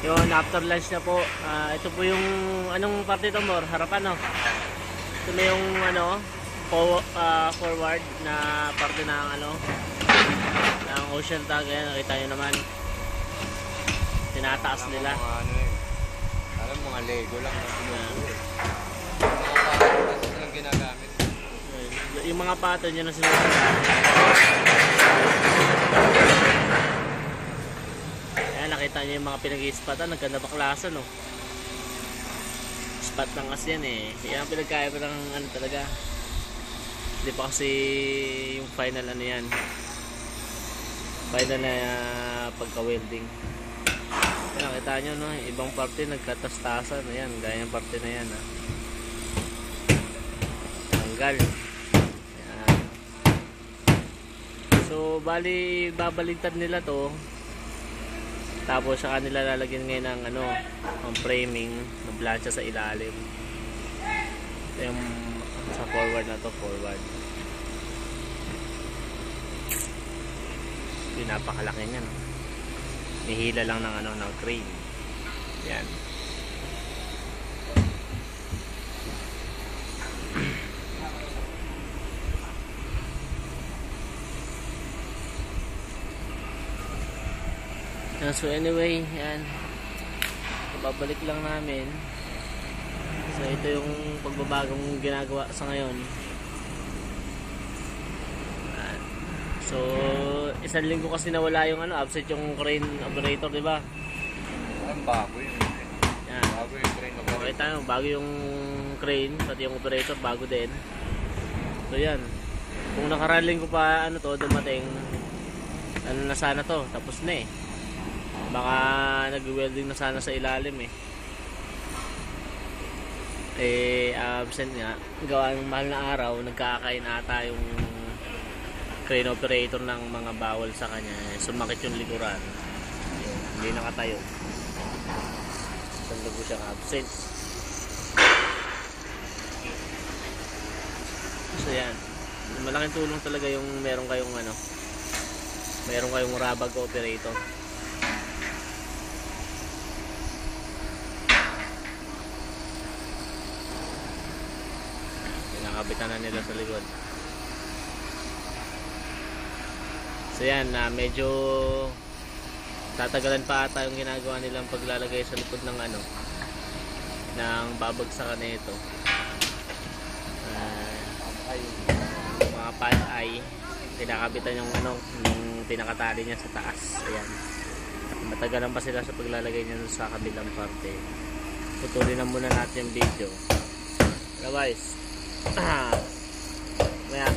Yun, after lunch na po. Ito po yung, anong parte ito, Mor? Harapan, no? Ito na yung, forward na parte ng, ng ocean tag. Ayan, nakita nyo naman. Tinataas nila. Alam, mga Lego lang na sinunod. Mga patas lang ginagamit. Yung mga pattern yun na sinunod. Ayan, nakita nyo yung mga pinag-i-spatan. Nagkanda baklasa, no? Spot lang kasi yan eh. Yan ang pinagkaiba ng talaga. Hindi pa kasi yung final yan. Final na pagka-welding. Ayan, nakita nyo, no? Ibang parte nagkatastasan. Ayan, gaya yung parte na yan, ha? Tanggal. Ayan. So, bali, babaligtad nila to. Tapos, saka nila lalagyan ngayon ng, ang framing, ng plancha sa ilalim. Ito yung sa forward na to, forward. Yung napakalaki niya, no? Nihila lang ng ng crane. Yan. So anyway, yan. Babalik lang namin. So ito yung pagbabagong ginagawa sa ngayon. So, isang linggo kasi nawala yung absent yung crane operator, di ba? Ang bago yun. Yan. Bago yung crane operator. Okay tayo, bago yung crane, pati yung operator, bago din. So, yan. Kung nakaraan linggo pa, dumating, na sana to, tapos na eh. Baka nag-welding na sana sa ilalim eh. Absent nga. Gawa ng mahal na araw, nagkakain ata yung crane operator ng mga bawal sa kanya. Sumakit yung likuran. Yun, hindi nakatayo. Saan po siyang absent. So yan. Malaking tulong talaga yung meron kayong meron kayong rabag operator. Pinakabitan na nila sa likod. So yan, medyo tatagalan pa ata yung ginagawa nilang paglalagay sa likod ng ng babagsakan nito. Mga pan ay pinakabitan yung yung pinakatali niya sa taas. Ayan. Matagalan pa sila sa paglalagay niya sa kabilang parte. Putulin na muna natin yung video. Guys. Maya.